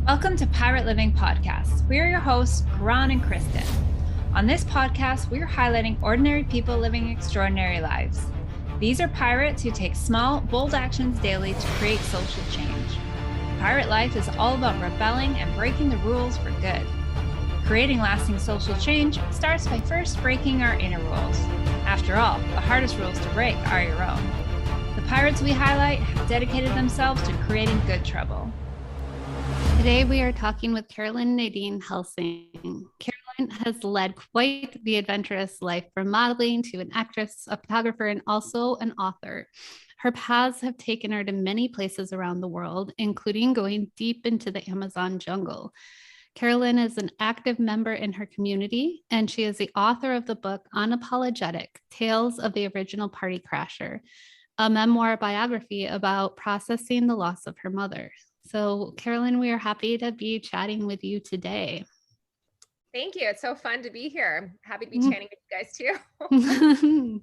Welcome to Pirate Living Podcast. We are your hosts, Ron and Kristen. On this podcast, we are highlighting ordinary people living extraordinary lives. These are pirates who take small, bold actions daily to create social change. Pirate life is all about rebelling and breaking the rules for good. Creating lasting social change starts by first breaking our inner rules. After all, the hardest rules to break are your own. The pirates we highlight have dedicated themselves to creating good trouble. Today, we are talking with Carolyn Nadine Helsing. Carolyn has led quite the adventurous life, from modeling to an actress, a photographer, and also an author. Her paths have taken her to many places around the world, including going deep into the Amazon jungle. Carolyn is an active member in her community, and she is the author of the book Unapologetic: Tales of the Original Party Crasher, a memoir biography about processing the loss of her mother. So, Carolyn, we are happy to be chatting with you today. Thank you. It's so fun to be here. Happy to be chatting with you guys too.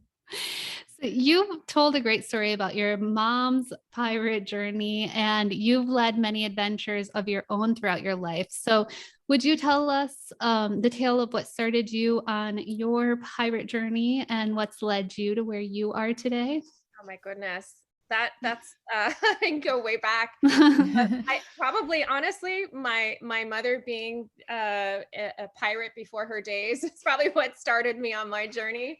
So you've told a great story about your mom's pirate journey, and you've led many adventures of your own throughout your life. So would you tell us the tale of what started you on your pirate journey and what's led you to where you are today? Oh my goodness. That's I can go way back. I probably, honestly, my mother being a pirate before her days is probably what started me on my journey.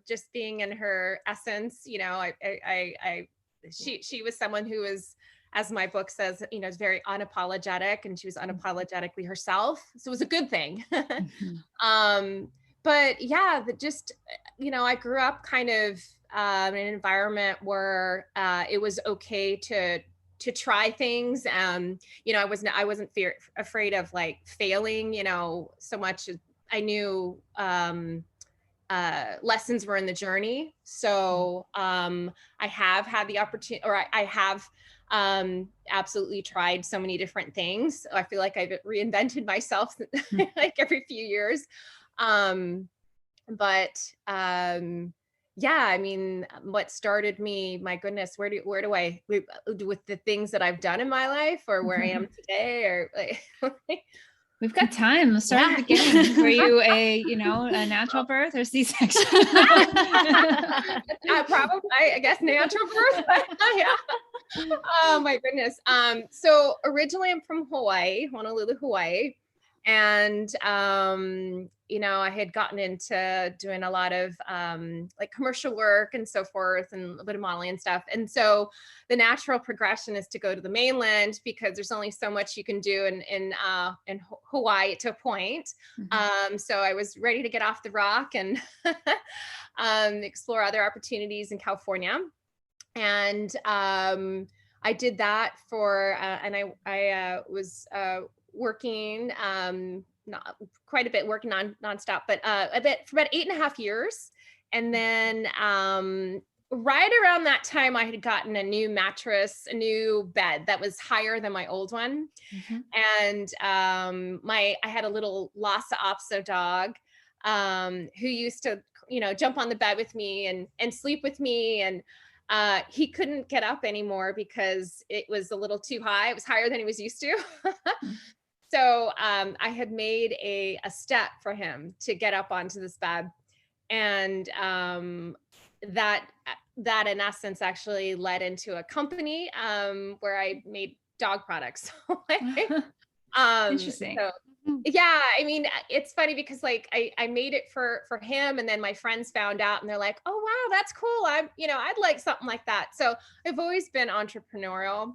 Just being in her essence, you know, she was someone who was, as my book says, you know, is very unapologetic, and she was unapologetically herself. So it was a good thing. But yeah, you know, I grew up kind of in an environment where it was okay to try things. You know, I wasn't afraid of like failing, you know, so much as I knew lessons were in the journey. So I have had the opportunity, or I have absolutely tried so many different things. I feel like I've reinvented myself like every few years. Yeah, I mean, what started me, my goodness, where do I, with the things that I've done in my life, or where I am today, or like, We've got time. Let's start at the beginning. Were you a natural birth or C-section? Probably, I guess natural birth. Yeah. Oh my goodness. So originally I'm from Hawaii, Honolulu, Hawaii. And, you know, I had gotten into doing a lot of like commercial work and so forth, and a bit of modeling and stuff. And so the natural progression is to go to the mainland, because there's only so much you can do in Hawaii to a point. Mm-hmm. So I was ready to get off the rock and explore other opportunities in California. And I did that for, and I was working not quite a bit, working on nonstop, but a bit for about 8.5 years. And then right around that time, I had gotten a new mattress, a new bed that was higher than my old one. Mm-hmm. And I had a little Lhasa Apso dog who used to, you know, jump on the bed with me and sleep with me. And he couldn't get up anymore because it was a little too high. It was higher than he was used to. So I had made a step for him to get up onto this bed. And that in essence actually led into a company where I made dog products. Interesting. So, yeah, I mean, it's funny because like I made it for him, and then my friends found out and they're like, oh wow, that's cool. I'd like something like that. So I've always been entrepreneurial.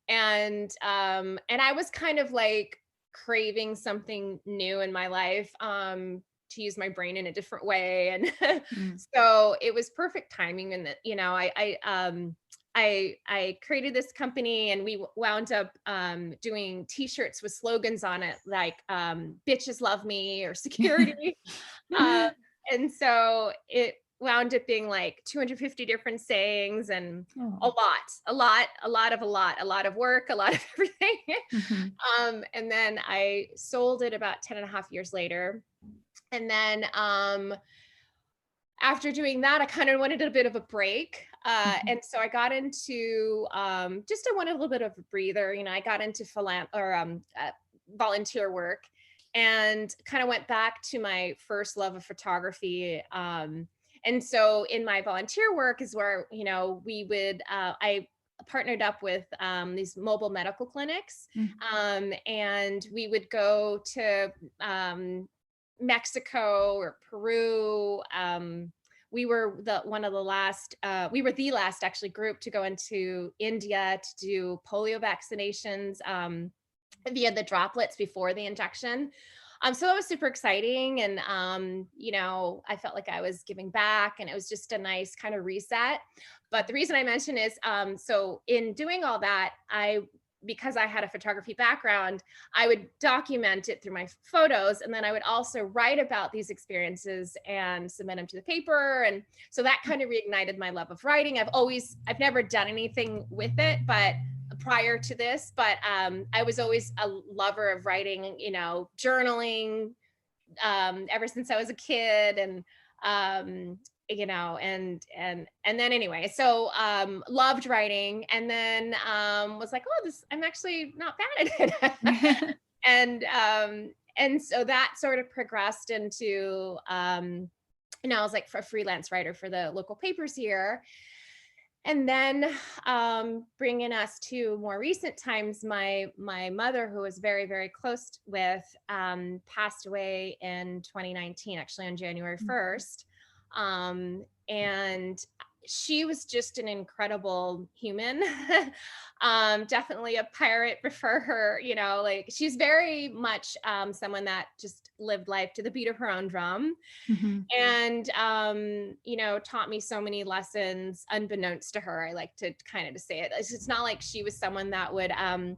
And I was kind of like craving something new in my life, to use my brain in a different way. And so it was perfect timing. And that, you know, I created this company, and we wound up doing t-shirts with slogans on it, like bitches love me, or security. And so it wound up being like 250 different sayings, and a lot of work, a lot of everything. Mm-hmm. And then I sold it about 10.5 years later. And then after doing that, I kind of wanted a bit of a break. And so I got into, just I wanted a little bit of a breather. I got into volunteer work, and kind of went back to my first love of photography. And so in my volunteer work is where, we would, I partnered up with these mobile medical clinics. And we would go to Mexico or Peru. We were we were the last actually group to go into India to do polio vaccinations via the droplets before the injection. So that was super exciting. And, I felt like I was giving back, and it was just a nice kind of reset. But the reason I mention is, so in doing all that, because I had a photography background, I would document it through my photos. And then I would also write about these experiences and submit them to the paper. And so that kind of reignited my love of writing. I've never done anything with it, but prior to this, but I was always a lover of writing, journaling, ever since I was a kid. And and then anyway, so loved writing, and then was like, oh, I'm actually not bad at it. And so that sort of progressed into I was like a freelance writer for the local papers here. And then bringing us to more recent times, my mother, who was very, very close with, passed away in 2019, actually on January 1st. And she was just an incredible human. Definitely a pirate for her, like she's very much someone that just lived life to the beat of her own drum. And taught me so many lessons unbeknownst to her. I like to kind of say it. It's not like she was someone that would I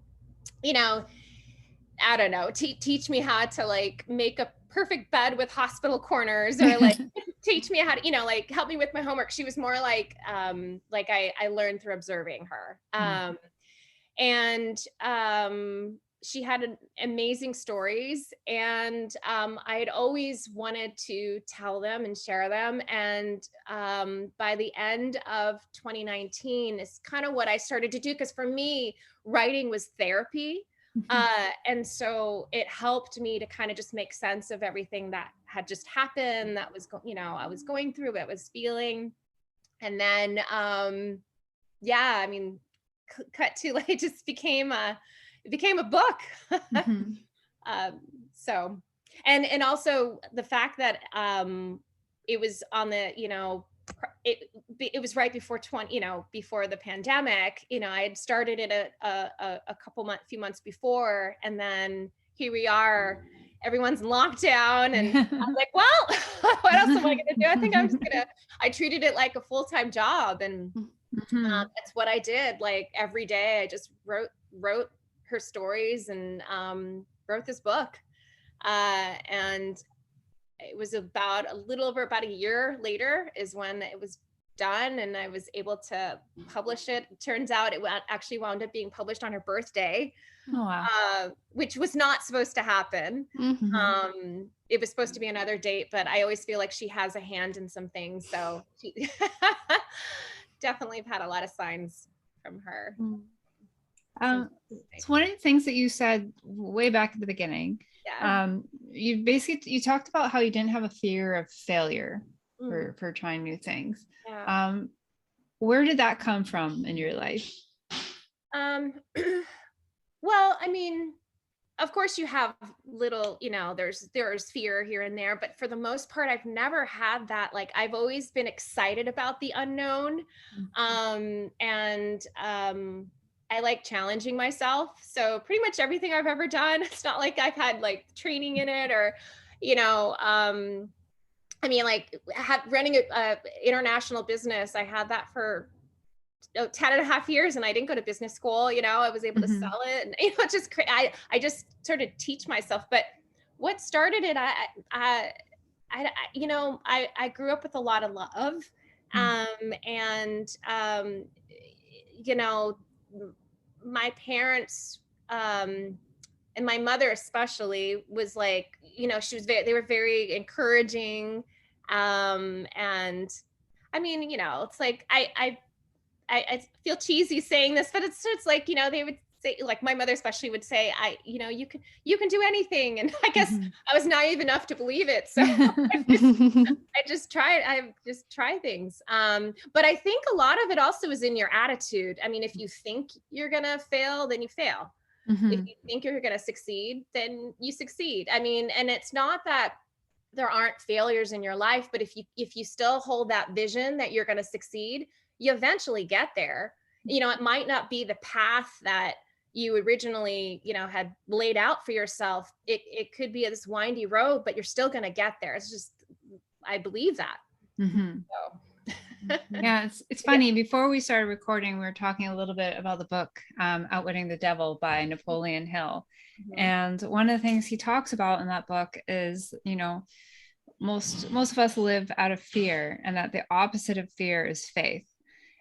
don't know, teach me how to like make a perfect bed with hospital corners, or like teach me how to, like help me with my homework. She was more like I learned through observing her. And she had amazing stories, and I had always wanted to tell them and share them. And by the end of 2019 is kind of what I started to do, because for me, writing was therapy. And so it helped me to kind of just make sense of everything that had just happened, that was, I was going through, I was feeling. And then, cut to like, it just became a book. So, and also the fact that it was on the, it was right before before the pandemic. I had started it a few months before, and then here we are, everyone's in lockdown, and I'm like, well, what else am I going to do? I think I treated it like a full-time job, and that's what I did. Like every day I just wrote her stories, and wrote this book. And it was about about a year later is when it was done, and I was able to publish it. It turns out it actually wound up being published on her birthday. Oh, wow. Which was not supposed to happen. It was supposed to be another date, but I always feel like she has a hand in some things. So she definitely have had a lot of signs from her. So one of the things that you said way back at the beginning, you talked about how you didn't have a fear of failure for trying new things. Where did that come from in your life? Well, I mean, of course you have little, there's fear here and there, but for the most part, I've never had that. Like, I've always been excited about the unknown. And I like challenging myself. So pretty much everything I've ever done, it's not like I've had like training in it, or, I mean, like running a international business, I had that for 10 and a half years, and I didn't go to business school. I was able to sell it, and just I just sort of teach myself. But what started it, I grew up with a lot of love, and my parents and my mother especially was like, they were very encouraging. And I mean, it's like I feel cheesy saying this, but it's like, they would say, like my mother especially would say, you can do anything. And I guess Mhm. I was naive enough to believe it. So I just try things. But I think a lot of it also is in your attitude. I mean, if you think you're gonna fail, then you fail. If Mhm. you think you're gonna succeed, then you succeed. I mean, and it's not that there aren't failures in your life, but if you still hold that vision that you're going to succeed, you eventually get there. It might not be the path that you originally, had laid out for yourself. It could be this windy road, but you're still going to get there. It's just, I believe that. Mhm. So Yeah, it's yeah. funny. Before we started recording, we were talking a little bit about the book Outwitting the Devil by Napoleon Hill. Mhm. And one of the things he talks about in that book is, most of us live out of fear, and that the opposite of fear is faith.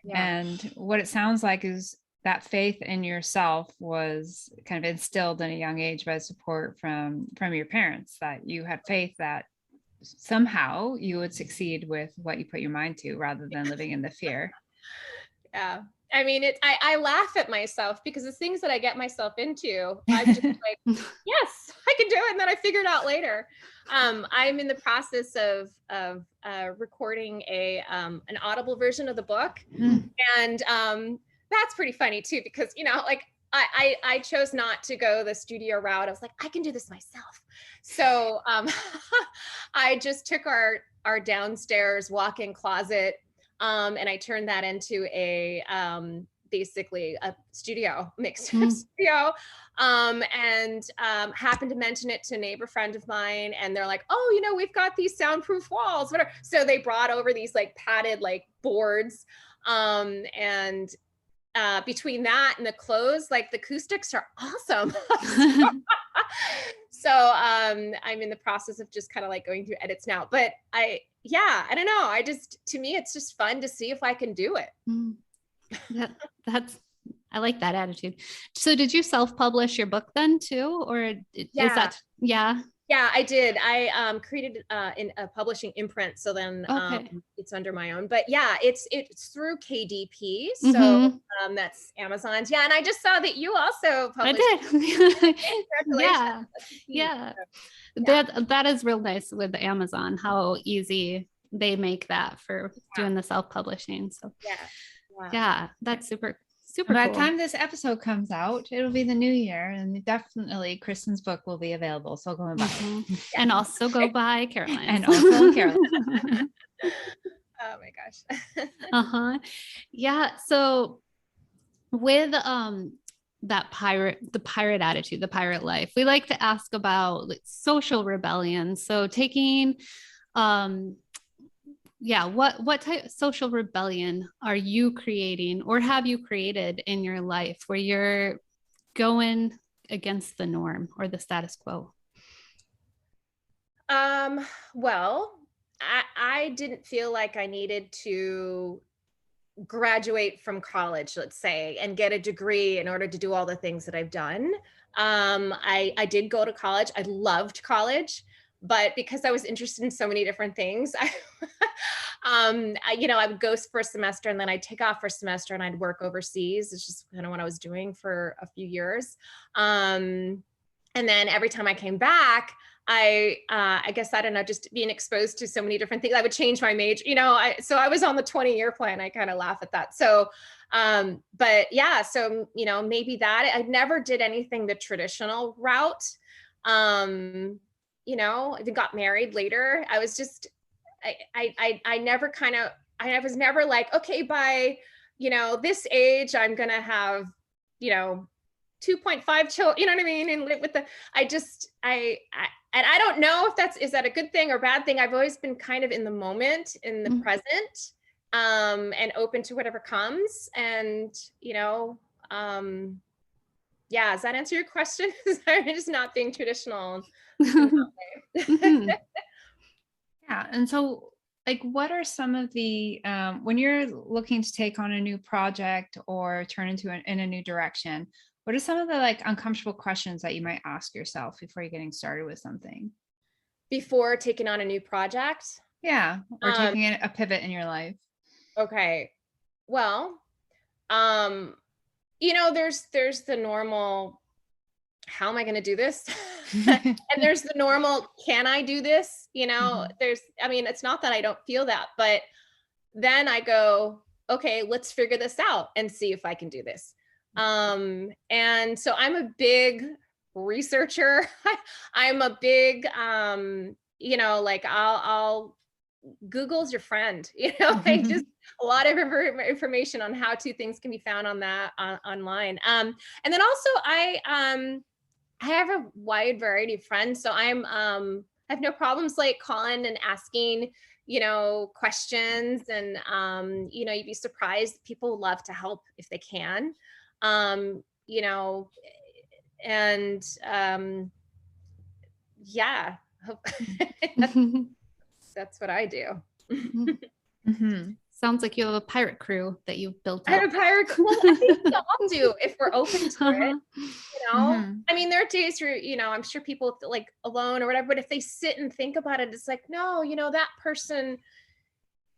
Yeah. And what it sounds like is that faith in yourself was kind of instilled in a young age by support from your parents, that you had faith that somehow you would succeed with what you put your mind to rather than living in the fear. Yeah. I mean, I laugh at myself because the things that I get myself into, I'm just like, yes, I can do it. And then I figured out later. I'm in the process of recording an audible version of the book. Mm. And that's pretty funny too, because, like I chose not to go the studio route. I was like, I can do this myself. So I just took our downstairs walk-in closet, and I turned that into basically a studio, mixed studio. And happened to mention it to a neighbor friend of mine, and they're like, oh, we've got these soundproof walls, whatever. So they brought over these like padded like boards. And between that and the clothes, like the acoustics are awesome. So I'm in the process of just kind of like going through edits now. But I don't know. To me, it's just fun to see if I can do it. That's I like that attitude. So did you self-publish your book then too? Or is Yeah. that, yeah. Yeah, I did. I created in a publishing imprint, so then Okay. it's under my own. But yeah, it's through KDP, so Mhm. that's Amazon's. Yeah, and I just saw that you also I published. did. Congratulations. Yeah. Yeah. That is real nice with Amazon, how easy they make that for doing the self-publishing. So yeah, that's super By cool. the time this episode comes out, it'll be the new year, and definitely Kristen's book will be available. So go and buy it. Yeah. And also go buy Caroline. And also Caroline. Oh my gosh. Uh-huh. Yeah. So with the pirate attitude, the pirate life, we like to ask about like, social rebellion. So taking what type of social rebellion are you creating or have you created in your life where you're going against the norm or the status quo? Well, I didn't feel like I needed to graduate from college, let's say, and get a degree in order to do all the things that I've done. I did go to college. I loved college, but because I was interested in so many different things, I would go for a semester and then I'd take off for a semester and I'd work overseas. It's just kind of what I was doing for a few years. And then every time I came back, I guess, I don't know, just being exposed to so many different things, I would change my major, so I was on the 20-year plan. I kind of laugh at that. So, but yeah, so, maybe that I never did anything the traditional route. I even got married later. I was just, I never I was never like, okay, by, this age, I'm going to have, 2.5 children, you know what I mean? And live with and I don't know if is that a good thing or bad thing. I've always been kind of in the moment, in the present, and open to whatever comes. And, does that answer your question? I'm just not being traditional. Yeah. And so like, what are some of the, when you're looking to take on a new project or turn in a new direction, what are some of the like uncomfortable questions that you might ask yourself before you're getting started with something? Before taking on a new project? Yeah. Or taking a pivot in your life. Okay. Well, you know, there's the normal, how am I going to do this? And there's the normal, can I do this? You know, I mean, it's not that I don't feel that, but then I go, okay, let's figure this out and see if I can do this. And so I'm a big researcher. I'm a big, you know, like I'll Google's your friend, you know, like just a lot of information on how to things can be found on that online. And then also I have a wide variety of friends, so I have no problems like calling and asking, you know, questions, and you know, you'd be surprised, people love to help if they can, you know, and yeah, that's what I do. Sounds like you have a pirate crew that you've built I up. have a pirate. Well, I think we all do if we're open to it. You know, I mean, there are days where, you know, I'm sure people feel like alone or whatever, but if they sit and think about it, it's like, no, you know, that person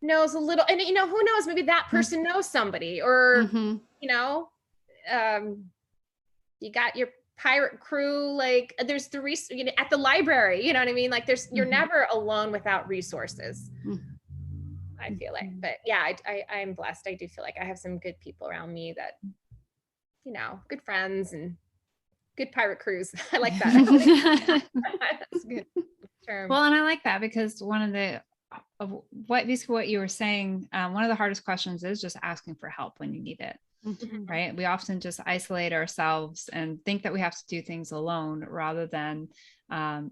knows a little, and you know, who knows, maybe that person knows somebody, or you know, you got your pirate crew, like there's the you know, at the library, you know what I mean? Like there's, you're never alone without resources. I feel like, but yeah, I'm blessed. I do feel like I have some good people around me that, you know, good friends and good pirate crews. I like that. That's a good term. Well, and I like that because one of the, basically what you were saying, one of the hardest questions is just asking for help when you need it. Right. We often just isolate ourselves and think that we have to do things alone rather than,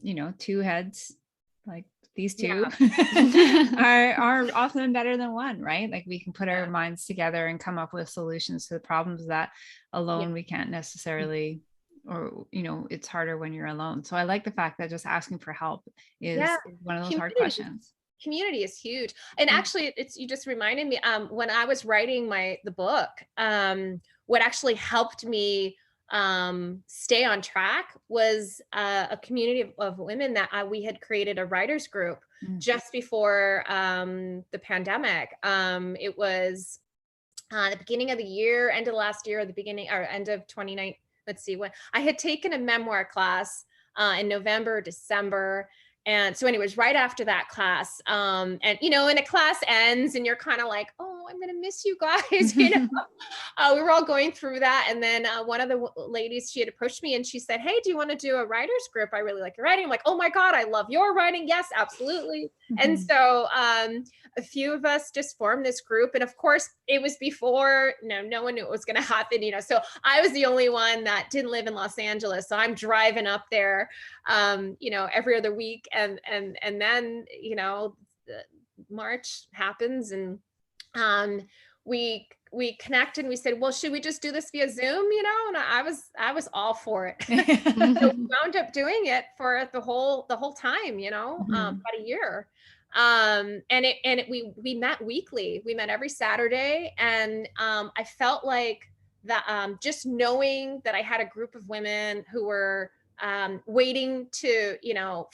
you know, two heads like these two are often better than one, right? Like we can put our minds together and come up with solutions to the problems that alone we can't necessarily, or, you know, it's harder when you're alone. So I like the fact that just asking for help is one of those hard questions. Community is huge. And actually it's, you just reminded me, when I was writing the book, what actually helped me stay on track was a community of women that we had created a writers group just before the pandemic. It was the beginning of the year, end of last year, or the beginning or end of 2019. Let's see, when I had taken a memoir class in November, December. And so anyways, right after that class, and, you know, and a class ends and you're kind of like, oh, I'm going to miss you guys. You know, we were all going through that. And then one of the ladies, she had approached me and she said, hey, do you want to do a writer's group? I really like your writing. I'm like, oh my God, I love your writing. Yes, absolutely. And so a few of us just formed this group. And of course it was before, no one knew what was going to happen, you know, so I was the only one that didn't live in Los Angeles. So I'm driving up there, you know, every other week. And then, you know, March happens and we connect and we said, well, should we just do this via Zoom, you know? And I was all for it. So we wound up doing it for the whole time, you know, about a year. We met weekly. We met every Saturday, and I felt like that just knowing that I had a group of women who were waiting to, you know,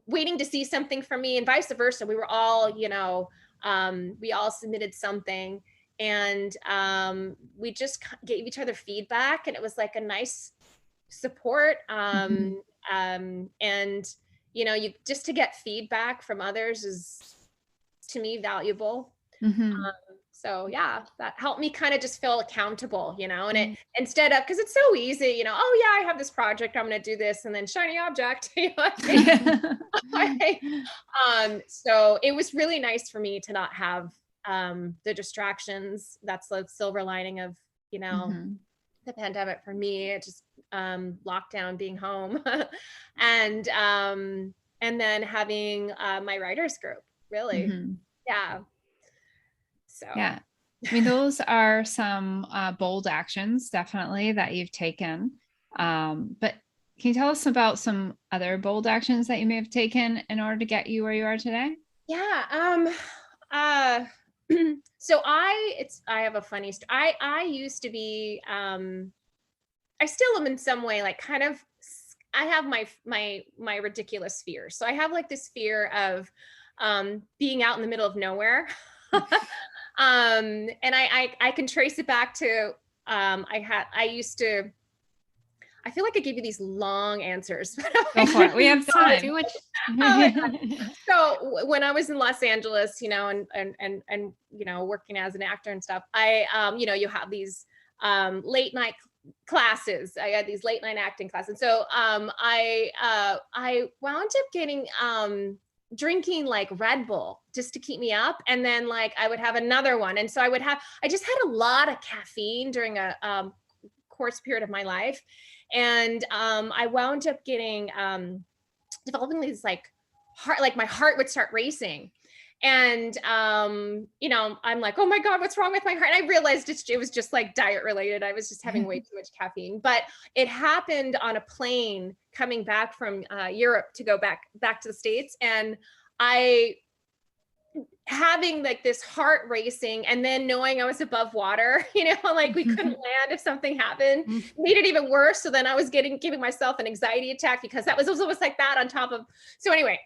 waiting to see something from me, and vice versa. We were all, you know, we all submitted something, and we just gave each other feedback, and it was like a nice support. And you know, you just to get feedback from others is to me valuable. So yeah, that helped me kind of just feel accountable, you know, and it instead of, because it's so easy, you know, oh yeah, I have this project, I'm going to do this, and then shiny object. You know, so it was really nice for me to not have the distractions. That's the silver lining of, you know, the pandemic for me. It just lockdown, being home, and then having my writers group, really. Yeah. So yeah, I mean, those are some bold actions definitely that you've taken. But can you tell us about some other bold actions that you may have taken in order to get you where you are today? Yeah. So I have a funny story. I used to be, I still am in some way, like kind of, I have my ridiculous fear. So I have like this fear of being out in the middle of nowhere. And I can trace it back to, I feel like I gave you these long answers. Go for it. We have time. Do it. So when I was in Los Angeles, you know, and you know, working as an actor and stuff, you know, you have these late night classes. I had these late night acting classes. And so I wound up getting drinking like Red Bull just to keep me up. And then like I would have another one. And so I just had a lot of caffeine during a course period of my life. And I wound up getting developing these like my heart would start racing. And you know, I'm like, oh my God, what's wrong with my heart? And I realized it was just like diet related. I was just having way too much caffeine. But it happened on a plane coming back from Europe to go back to the States. And I having like this heart racing and then knowing I was above water, you know, like we couldn't land if something happened, made it even worse. So then I was giving myself an anxiety attack because that was almost like that on top of, so anyway,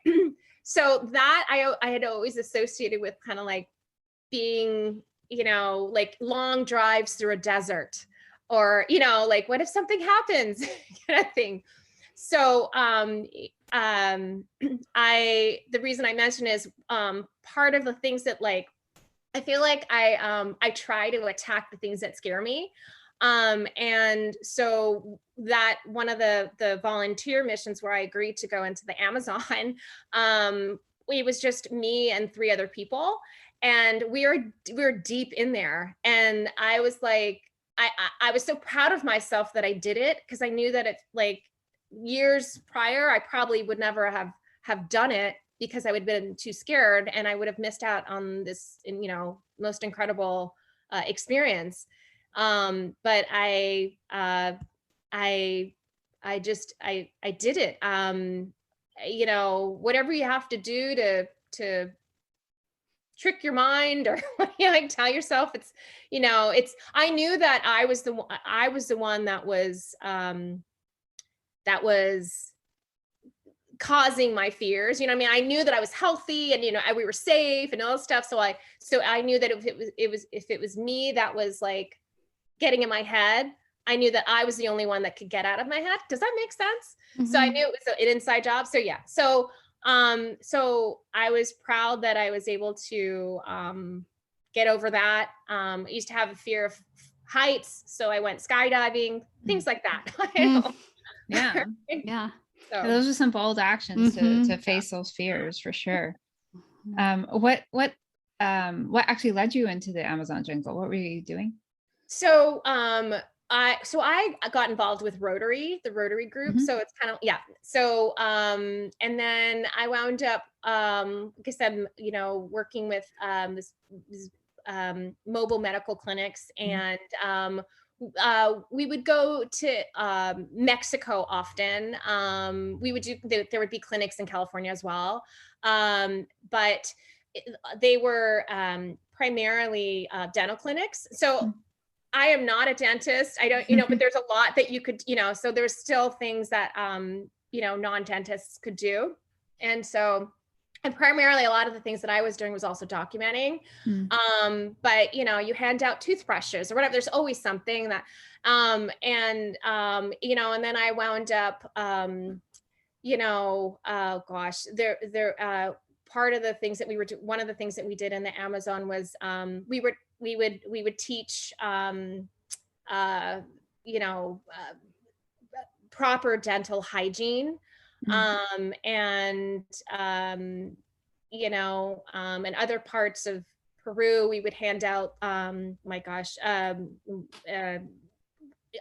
so that I had always associated with kind of like being, you know, like long drives through a desert or, you know, like what if something happens kind of thing. So the reason I mentioned is part of the things that like I feel like I try to attack the things that scare me. And so that one of the volunteer missions where I agreed to go into the Amazon, it was just me and 3 other people, and we were deep in there. And I was like, I was so proud of myself that I did it, because I knew that it's like years prior, I probably would never have done it because I would have been too scared and I would have missed out on this, you know, most incredible experience. But I did it. You know, whatever you have to do to trick your mind or you know, like tell yourself it's, you know, it's, I knew that I was the one that was causing my fears. You know what I mean? I knew that I was healthy and, you know, we were safe and all this stuff. So I knew that if it was me that was like getting in my head, I knew that I was the only one that could get out of my head. Does that make sense? So I knew it was an inside job. So yeah. So I was proud that I was able to get over that. I used to have a fear of heights, so I went skydiving, things like that. Yeah. Yeah. So. Those are some bold actions to face those fears for sure. What actually led you into the Amazon jungle? What were you doing? So I got involved with Rotary, the Rotary group. So it's kind of, yeah. So, and then I wound up, like I said, you know, working with, this mobile medical clinics, and, we would go to, Mexico often. There would be clinics in California as well. But they were, primarily, dental clinics. So I am not a dentist. I don't, you know, but there's a lot that you could, you know, so there's still things that, you know, non-dentists could do. And so, and primarily a lot of the things that I was doing was also documenting. But, you know, you hand out toothbrushes or whatever, there's always something that, you know, and then I wound up, you know, gosh, part of the things that one of the things that we did in the Amazon was, we would teach, you know, proper dental hygiene, and, you know, in other parts of Peru, we would hand out, my gosh,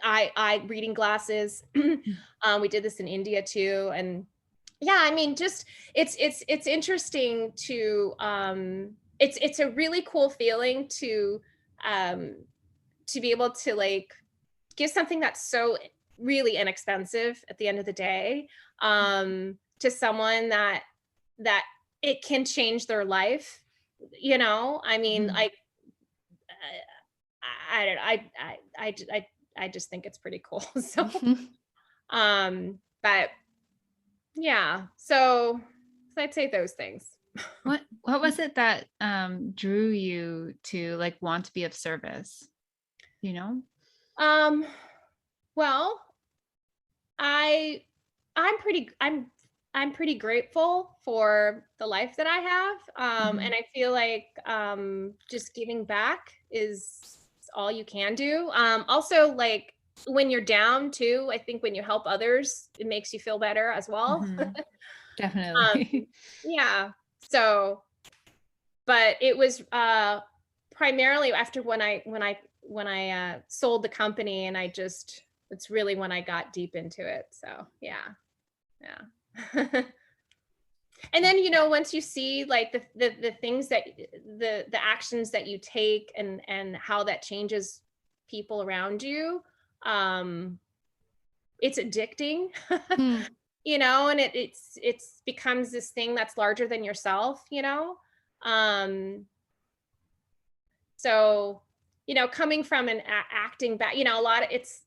eye reading glasses. We did this in India too. And yeah, I mean, just, it's interesting to, it's a really cool feeling to be able to like give something that's so really inexpensive at the end of the day, to someone that it can change their life. You know, I mean, like, I just think it's pretty cool. So, but yeah, so I'd say those things. What was it that drew you to like want to be of service? You know? Well, I I'm pretty grateful for the life that I have. And I feel like just giving back is all you can do. Also, like when you're down too, I think when you help others, it makes you feel better as well. Mhm. Um, Definitely. yeah. So, but it was primarily after when I sold the company, and it's really when I got deep into it. So yeah, yeah. And then, once you see like the things that the actions that you take, and how that changes people around you, um it's addicting. Hmm. And it's becomes this thing that's larger than yourself. Um so coming from an acting back, a lot of it's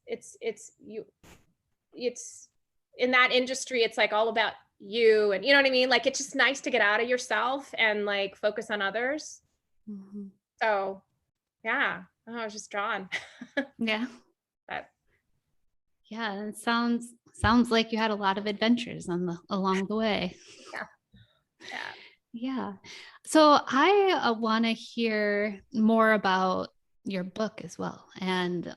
in that industry, it's like all about you, and you know what I mean? Like, it's just nice to get out of yourself and like focus on others. Mhm. So yeah, I was just drawn. Yeah. But Yeah. It sounds like you had a lot of adventures along the way. yeah, yeah. Yeah. So I want to hear more about your book as well. And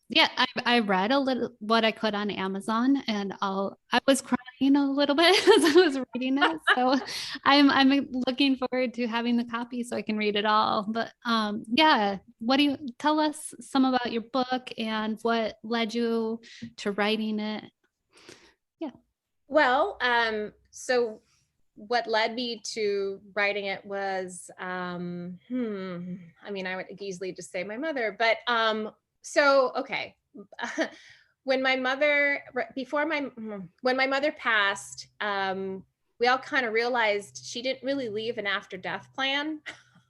yeah, I read a little what I could on Amazon, and I was crying a little bit as I was reading it. So I'm looking forward to having the copy so I can read it all. But yeah, what do you tell us some about your book and what led you to writing it? Yeah. Well, so what led me to writing it was, I mean, I would easily just say my mother, but so okay. When my mother before my when my mother passed, we all kind of realized she didn't really leave an after death plan.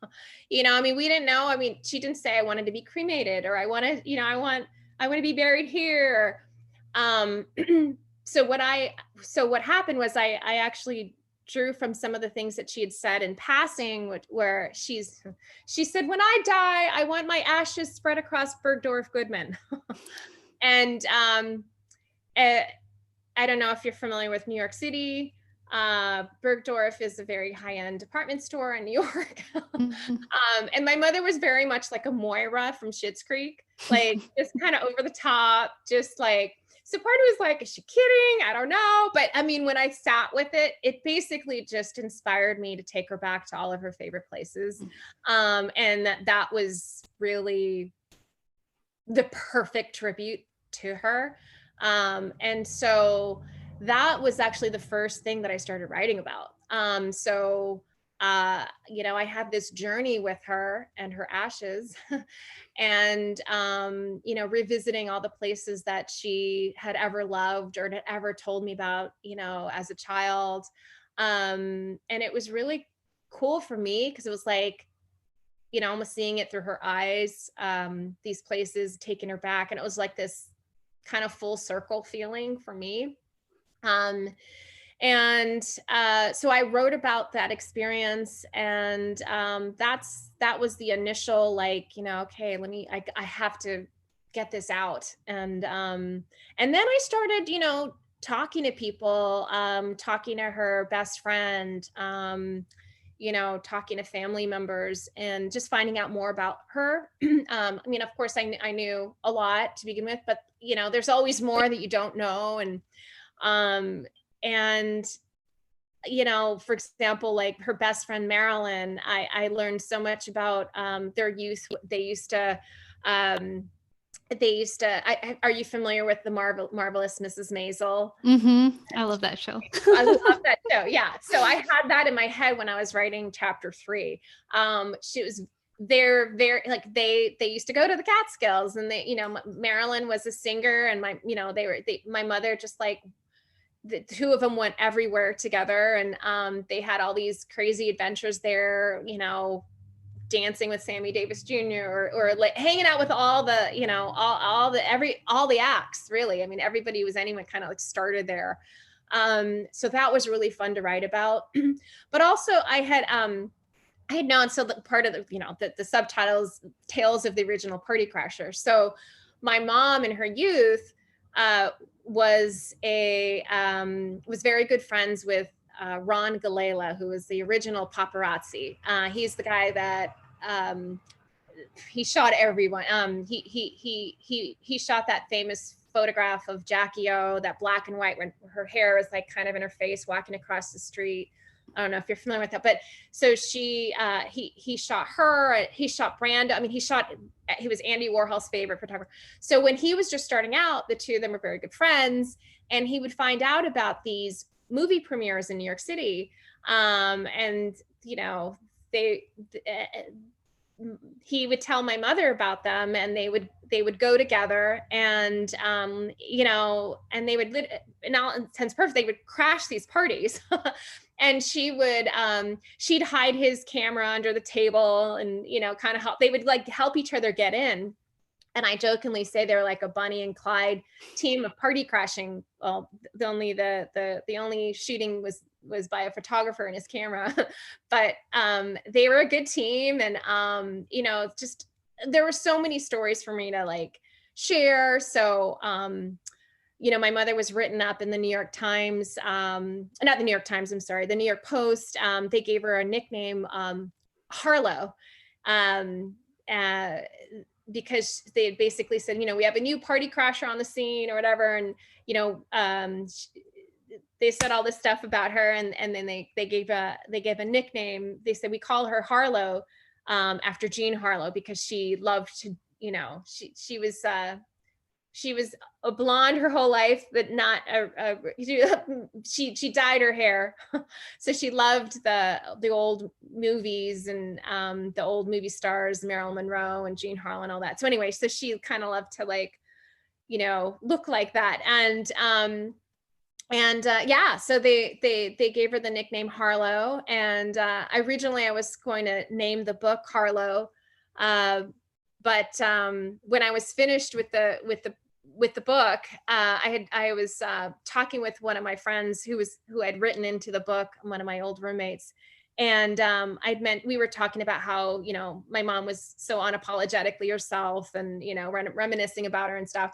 I mean, we didn't know. I mean, she didn't say I wanted to be cremated, or I want to, I want to be buried here. Um, so what happened was I actually drew from some of the things that she had said in passing, where she said, "When I die, I want my ashes spread across Bergdorf Goodman." And eh, I don't know if you're familiar with New York City. Bergdorf is a very high-end department store in New York. Mhm. And my mother was very much like a Moira from Schitt's Creek, like just kind of over the top, just like, so part of it was like, is she kidding? I don't know. But I mean, when I sat with it, it basically just inspired me to take her back to all of her favorite places. And that was really the perfect tribute to her. And so that was actually the first thing that I started writing about. I had this journey with her and her ashes, and revisiting all the places that she had ever loved or had ever told me about, as a child. And it was really cool for me because it was like, almost seeing it through her eyes, these places taking her back. And it was like this kind of full circle feeling for me. So I wrote about that experience, and that was the initial, like, okay, I have to get this out. And then I started, talking to people, talking to her best friend, talking to family members, and just finding out more about her. I mean, of course, I knew a lot to begin with, but there's always more that you don't know. Um, and for example, like her best friend Marilyn, I learned so much about their youth. Are you familiar with the Marvelous Mrs. Maisel? I love that show. I love that show. Yeah. So I had that in my head when I was writing chapter 3. She was they're very like they used to go to the Catskills, and Marilyn was a singer, and my mother, just like the two of them, went everywhere together, and they had all these crazy adventures there, dancing with Sammy Davis Jr. or like hanging out with all the, all the acts, really. I mean, everybody was anyone kind of like started there. So that was really fun to write about. But also I had known, so the part of the, the subtitles, Tales of the Original Party Crashers. So my mom in her youth was very good friends with Ron Galella, who was the original paparazzi. He's the guy that he shot everyone. He shot that famous photograph of Jackie O, that black and white, when her hair is like kind of in her face, walking across the street. I don't know if you're familiar with that, but so he shot her, he shot Brando. I mean, he was Andy Warhol's favorite photographer. So when he was just starting out, the two of them were very good friends, and he would find out about these movie premieres in New York City. And, he would tell my mother about them, and they would go together, and and they would, in all intents purposes, they would crash these parties. And she'd hide his camera under the table, and kind of they would like help each other get in. And I jokingly say they're like a Bonnie and Clyde team of party crashing. Well, the only shooting was by a photographer and his camera, but they were a good team. And just there were so many stories for me to like share. So my mother was written up in the New York Times, not the New York Times, I'm sorry, the New York Post. They gave her a nickname, Harlow. Because they had basically said, we have a new party crasher on the scene or whatever. And, they said all this stuff about her, and then they gave a nickname. They said, we call her Harlow, after Jean Harlow, because she loved to, she was a blonde her whole life, but not she dyed her hair. So she loved the old movies, and the old movie stars, Marilyn Monroe and Jean Harlow and all that. So anyway, so she kind of loved to like, look like that. So they gave her the nickname Harlow. And originally I was going to name the book Harlow. But when I was finished with the book, I was talking with one of my friends who had written into the book, one of my old roommates. And we were talking about how, my mom was so unapologetically herself, and, reminiscing about her and stuff.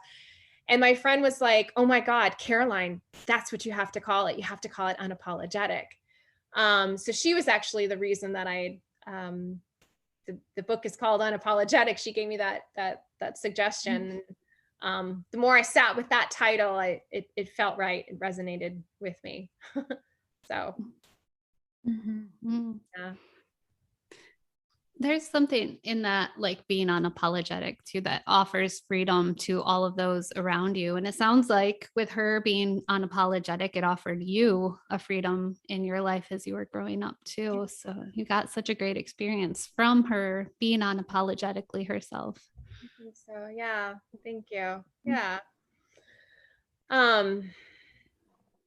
And my friend was like, oh my God, Caroline, that's what you have to call it. You have to call it unapologetic. So she was actually the reason that the book is called Unapologetic. She gave me that suggestion. The more I sat with that title, it felt right. It resonated with me. So, yeah. There's something in that, like being unapologetic too, that offers freedom to all of those around you. And it sounds like with her being unapologetic, it offered you a freedom in your life as you were growing up too. So you got such a great experience from her being unapologetically herself. I think so. Yeah. Thank you. Yeah.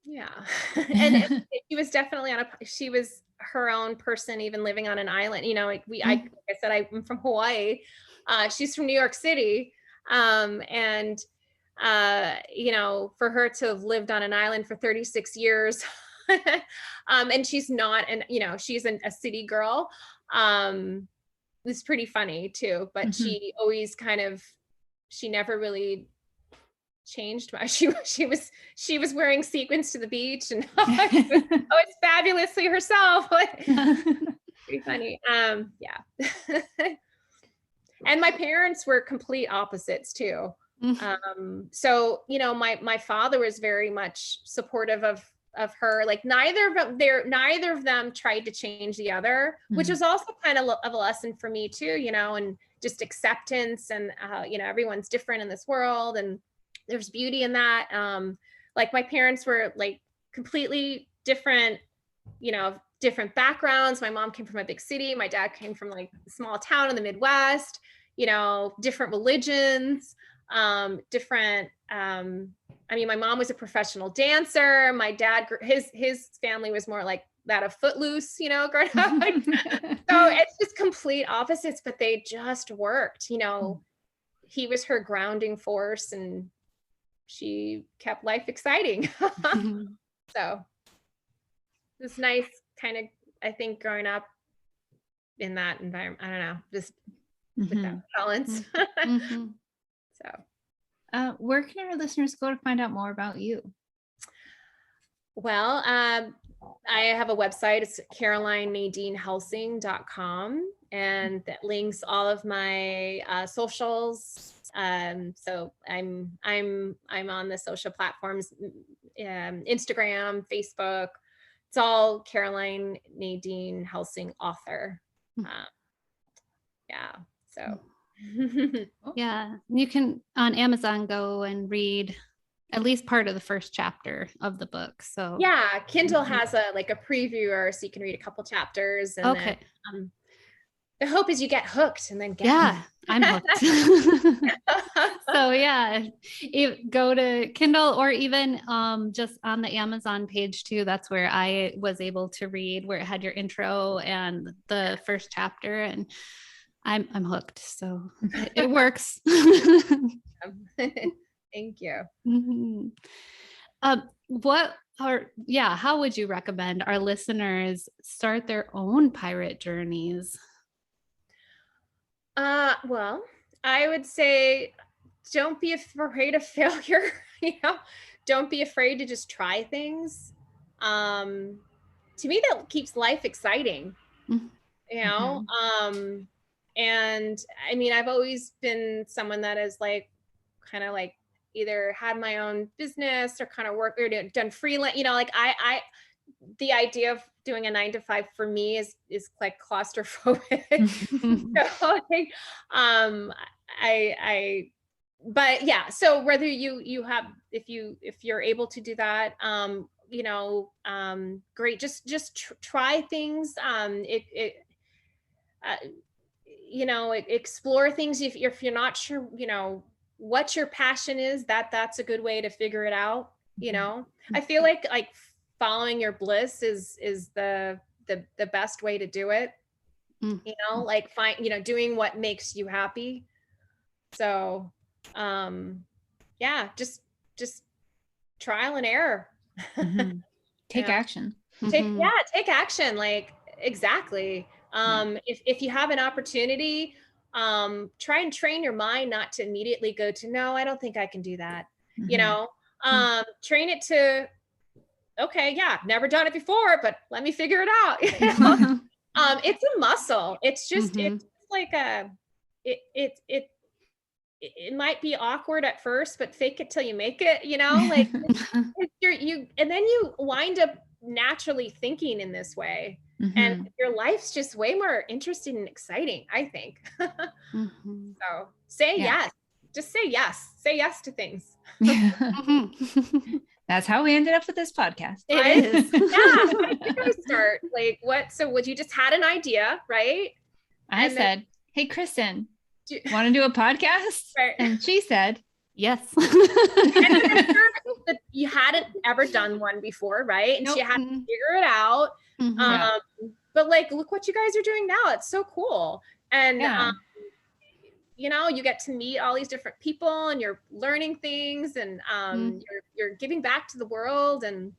Yeah. And she was definitely she was her own person, even living on an island. Like I said, I'm from Hawaii. She's from New York City. And for her to have lived on an island for 36 years, and she's not, and she's a city girl. It's pretty funny too, but she always she never really changed much. She was wearing sequins to the beach, and always fabulously herself. Pretty funny. Yeah. And my parents were complete opposites too. So my father was very much supportive of her. Like neither of them tried to change the other, which was also kind of a lesson for me too, and just acceptance, and everyone's different in this world, and there's beauty in that. Like my parents were like completely different, different backgrounds. My mom came from a big city. My dad came from like a small town in the Midwest, different religions, different, my mom was a professional dancer. My dad, his family was more like that of Footloose, growing up. So it's just complete opposites, but they just worked. He was her grounding force, and she kept life exciting. So it's nice kind of, I think, growing up in that environment. I don't know, just with that balance. Mm-hmm. So where can our listeners go to find out more about you? well, I have a website. It's carolinenadinehelsing.com, and that links all of my socials. So I'm on the social platforms, Instagram, Facebook. It's all Caroline Nadine Helsing author. Yeah. So Yeah, you can on Amazon go and read at least part of the first chapter of the book. So yeah, Kindle has a previewer, so you can read a couple chapters, and okay. then the hope is you get hooked and then get Yeah, I'm hooked. So yeah, go to Kindle or even just on the Amazon page too. That's where I was able to read, where it had your intro and the first chapter, and I'm hooked. So it works. Thank you. Mm-hmm. How would you recommend our listeners start their own pirate journeys? Well, I would say don't be afraid of failure. Don't be afraid to just try things. To me, that keeps life exciting. And I mean, I've always been someone that is kind of either had my own business or kind of worked or done freelance, the idea of doing a 9 to 5 for me is like claustrophobic. So but yeah, so whether you have, if you're able to do that, great. Just try things. Explore things. If you're not sure, what your passion is, that's a good way to figure it out. I feel like following your bliss is the best way to do it. Doing what makes you happy. So yeah, just trial and error. Take action. Take action. Exactly. If you have an opportunity, try and train your mind not to immediately go to, no, I don't think I can do that. Train it to, okay, yeah, never done it before, but let me figure it out. It's a muscle. It's just, it's like it might be awkward at first, but fake it till you make it, and then you wind up naturally thinking in this way. And your life's just way more interesting and exciting, I think. So say yes. Just say yes. Say yes to things. That's how we ended up with this podcast. It is. Yeah. How did you guys start? So would you just had an idea, right? I said, hey, Kristen, want to do a podcast? Right. And she said, yes. And you hadn't ever done one before, right? And Nope. she had to figure it out. But look what you guys are doing now. It's so cool. And you get to meet all these different people, and you're learning things, and you're giving back to the world, and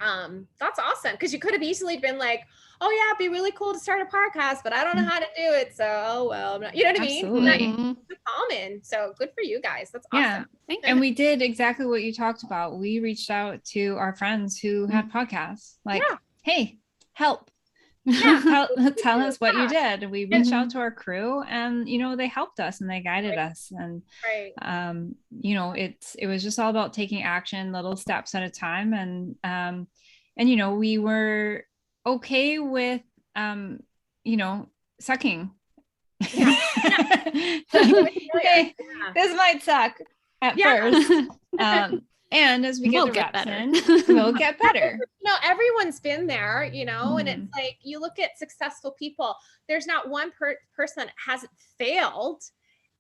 that's awesome. Because you could have easily been like, oh yeah, it'd be really cool to start a podcast, but I don't know how to do it, so oh well, I'm not, you know what I mean? Absolutely. It's common. So good for you guys. That's awesome. Yeah. And we did exactly what you talked about. We reached out to our friends who had podcasts, hey, help. Tell us what you did. And we reached out to our crew, and they helped us and they guided us. And it was just all about taking action, little steps at a time. And we were okay with sucking. Hey, this might suck at first. And as we get the reps in, we'll get better. Everyone's been there, and it's like, you look at successful people, there's not one person that hasn't failed.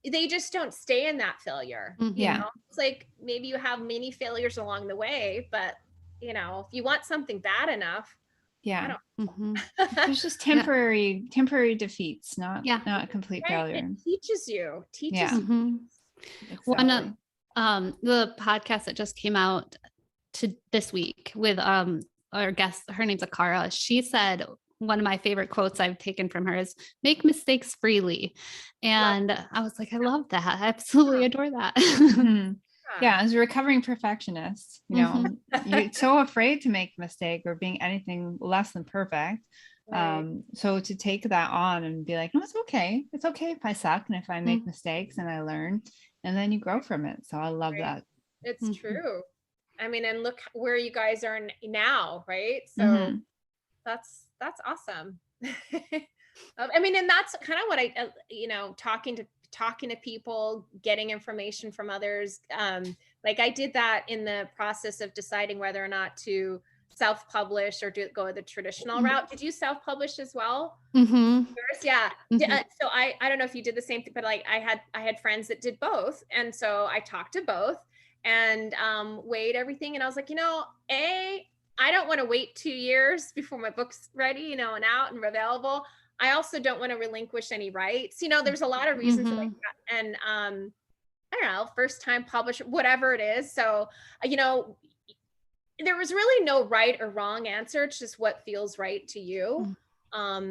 They just don't stay in that failure. It's like, maybe you have many failures along the way, but if you want something bad enough, there's just temporary defeats, not complete failure. It teaches you. One of the podcast that just came out this week with our guest. Her name's Akara. She said, one of my favorite quotes I've taken from her is make mistakes freely. And I was like, I love that. I absolutely adore that. Mm-hmm. Yeah. As a recovering perfectionist, you know, you're so afraid to make a mistake or being anything less than perfect. Right. So to take that on and be like, no, it's okay. It's okay if I suck and if I make mistakes and I learn, and then you grow from it. So I love that. It's true. I mean, and look where you guys are now, right? So Mm-hmm. that's awesome. I mean, and that's kind of what I, talking to people, getting information from others. Like I did that in the process of deciding whether or not to self-publish or go the traditional route. Did you self-publish as well? Yours? Yeah. So I don't know if you did the same thing, but like I had friends that did both. And so I talked to both and weighed everything. And I was like, I don't want to wait 2 years before my book's ready, and out and available. I also don't want to relinquish any rights. There's a lot of reasons like that. And I don't know, first time publisher, whatever it is. So, there was really no right or wrong answer. It's just what feels right to you.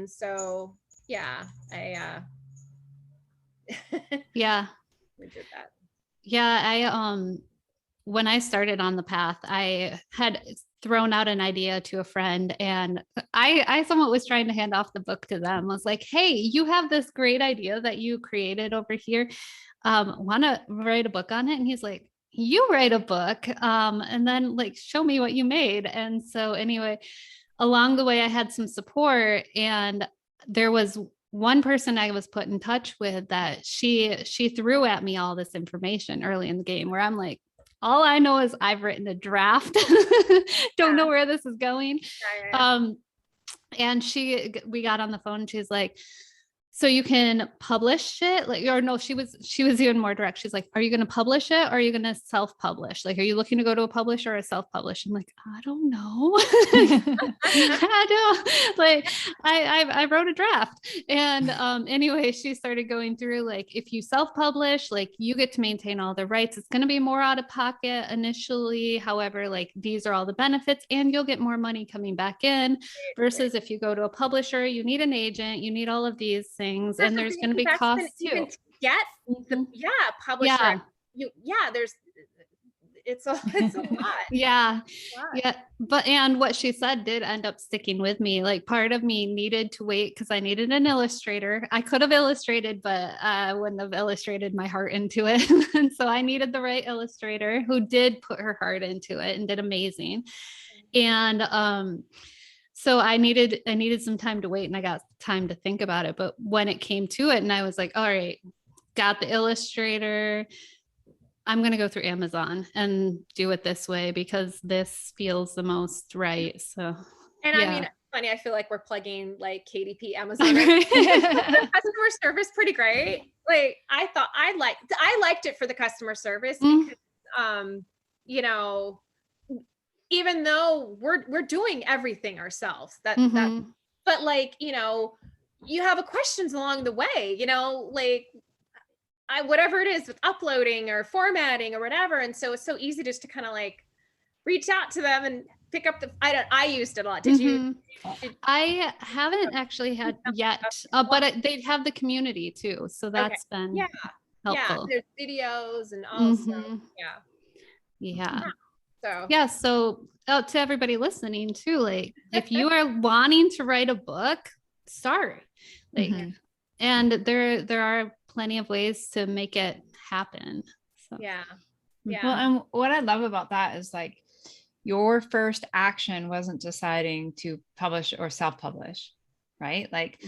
So yeah, yeah. we did that. Yeah. When I started on the path, I had thrown out an idea to a friend, and I somewhat was trying to hand off the book to them. I was like, hey, you have this great idea that you created over here. Want to write a book on it? And he's like, you write a book, and then like show me what you made. And so anyway, along the way, I had some support, and there was one person I was put in touch with that she threw at me all this information early in the game, where I'm like, all I know is I've written a draft. Don't know where this is going. And we got on the phone and she's like, so you can publish it, like, or no, she was even more direct. She's like, are you going to publish it or are you going to self-publish? Like, are you looking to go to a publisher or a self-publish? I'm like, I don't know. I wrote a draft. And anyway, she started going through, like, if you self-publish, like, you get to maintain all the rights. It's going to be more out of pocket initially. However, like, these are all the benefits and you'll get more money coming back in versus if you go to a publisher, you need an agent, you need all of these things. And there's going to be costs too. Get the publisher. It's a lot. Yeah. But and what she said did end up sticking with me. Like, part of me needed to wait because I needed an illustrator. I could have illustrated, but I wouldn't have illustrated my heart into it. And so I needed the right illustrator who did put her heart into it and did amazing. And so I needed some time to wait, and I got time to think about it. But when it came to it, and I was like, all right, got the illustrator, I'm going to go through Amazon and do it this way because this feels the most right. So, and I mean, funny, I feel like we're plugging like KDP, Amazon. Customer service, pretty great. Like, I thought I liked it for the customer service because, even though we're doing everything ourselves, but like, you have questions along the way, like whatever it is with uploading or formatting or whatever. And so it's so easy just to kind of like reach out to them and pick up I used it a lot. Did you? I haven't actually had yet, but they have the community too. So that's been helpful. There's videos and all stuff. So to everybody listening too, like, if you are wanting to write a book, start. Like, and there are plenty of ways to make it happen. So. Well, and what I love about that is, like, your first action wasn't deciding to publish or self-publish, right? Like,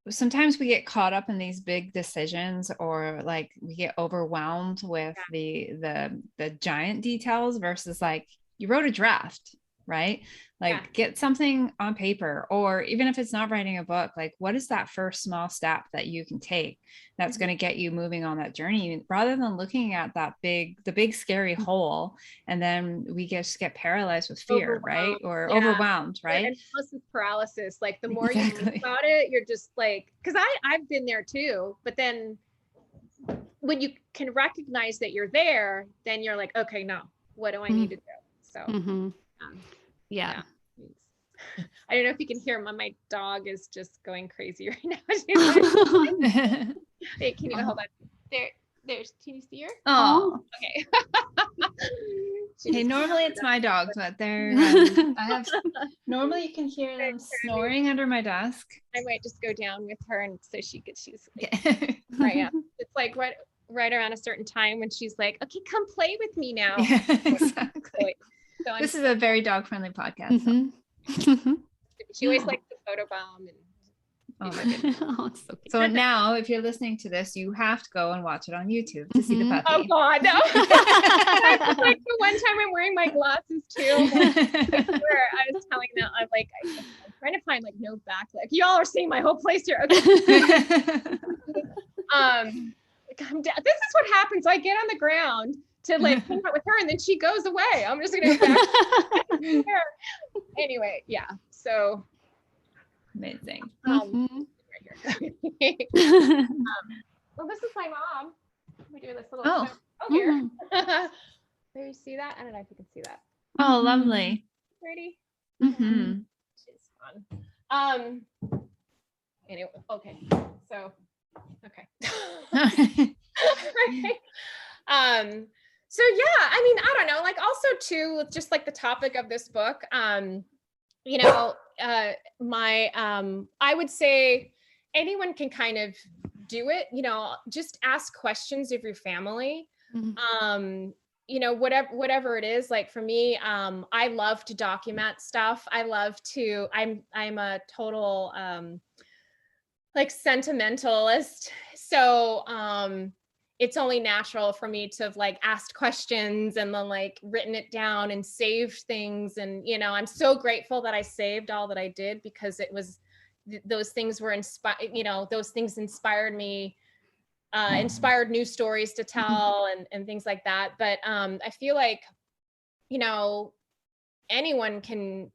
sometimes we get caught up in these big decisions, or like we get overwhelmed with the giant details versus, like, you wrote a draft, right? Like, get something on paper, or even if it's not writing a book, like, what is that first small step that you can take that's going to get you moving on that journey, rather than looking at the big scary hole, and then we just get paralyzed with fear, right? Or overwhelmed, right? And paralysis. Like, the more you think about it, you're just like, because I've been there too. But then when you can recognize that you're there, then you're like, okay, no, what do I need to do? So Yeah. I don't know if you can hear my dog is just going crazy right now. She's like, hey, can you hold on? There's can you see her? Oh, Okay. hey, normally it's my dogs, but they're normally you can hear them snoring under my desk. I might just go down with her and so she's Yeah. right. Yeah. It's like right around a certain time when she's like, okay, come play with me now. Yeah, exactly. So This is a very dog friendly podcast. she always likes the photobomb and Oh my goodness. Oh, it's so cute. So now if you're listening to this, you have to go and watch it on YouTube to see the puppy. Oh God, no. Like the one time I'm wearing my glasses too. I swear, I was telling them, I'm trying to find like no backlight. Y'all are seeing my whole place here. Okay. This is what happens. So I get on the ground to like hang out with her and then she goes away. I'm just gonna go back there. Anyway, yeah. So Amazing. Right here. Well, this is my mom. We do this little here. There you see that? I don't know if you can see that. Oh, lovely. Pretty. She's fun. Anyway, okay. So okay. So yeah, I mean, I don't know, like also too, with just like the topic of this book, you know, I would say anyone can kind of do it, you know, just ask questions of your family. You know, whatever it is, like for me, I love to document stuff. I'm a total, like sentimentalist. So, it's only natural for me to have like asked questions and then like written it down and saved things. And, you know, I'm so grateful that I saved all that I did because it was, those things were you know, those things inspired me, inspired new stories to tell and things like that. But I feel like, you know, anyone can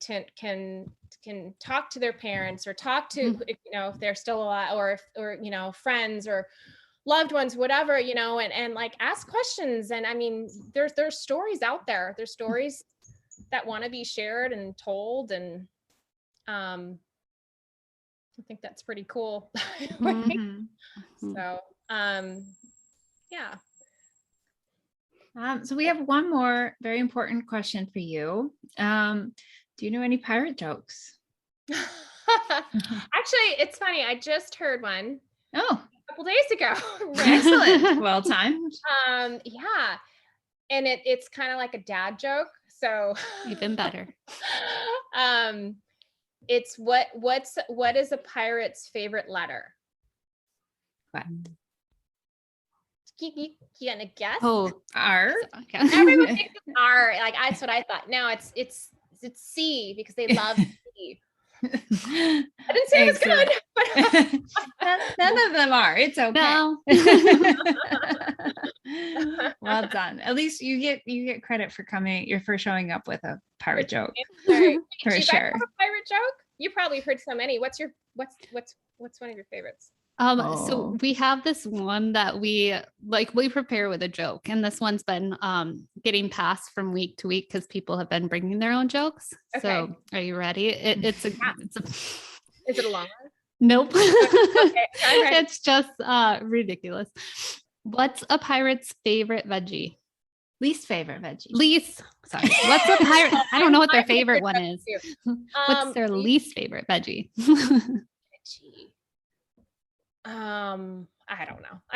talk to their parents or talk to, you know, if they're still alive or, you know, friends or loved ones, whatever, you know, and like ask questions. And I mean, there's stories out there. There's stories that want to be shared and told. And I think that's pretty cool. So, yeah. So we have one more very important question for you. Do you know any pirate jokes? Actually, it's funny. I just heard one. Oh, a couple days ago. Excellent. Well timed. Yeah. And it's kind of like a dad joke. So even better. It's what is a pirate's favorite letter? What? You gonna guess? Oh, R. Okay. Everyone thinks it's R. Like that's what I thought. No, it's C because they love C. I didn't say it was good, but none of them are. It's okay. No. Well done. At least you get credit for showing up with a pirate joke. Right. For Do you sure. guys have a pirate joke? You probably heard so many. What's one of your favorites? So we have this one that we prepare with a joke, and this one's been getting passed from week to week because people have been bringing their own jokes. Okay. So are you ready? Is it a long one? Nope. Okay, it's just ridiculous. What's a pirate's favorite veggie? Least favorite veggie. Sorry. What's a pirate? I don't know what their favorite one is. What's their least favorite veggie? Veggie. I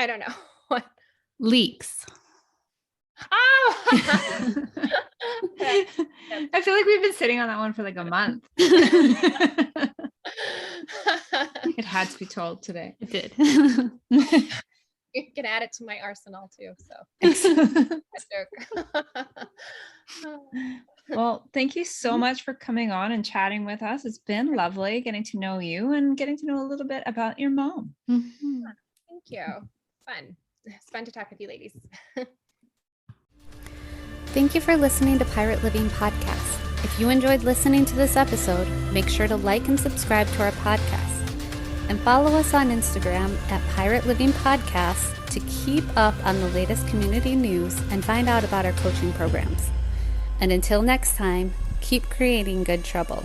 don't know. What? Leeks. Oh. I feel like we've been sitting on that one for like a month. It had to be told today. It did. You can add it to my arsenal too. So Well, thank you so much for coming on and chatting with us. It's been lovely getting to know you and getting to know a little bit about your mom. Mm-hmm. Thank you. Fun. It's fun to talk with you ladies. Thank you for listening to Pirate Living Podcast. If you enjoyed listening to this episode, make sure to like and subscribe to our podcast. And follow us on Instagram at Pirate Living Podcast to keep up on the latest community news and find out about our coaching programs. And until next time, keep creating good trouble.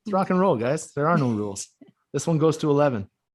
It's rock and roll, guys. There are no rules. This one goes to 11.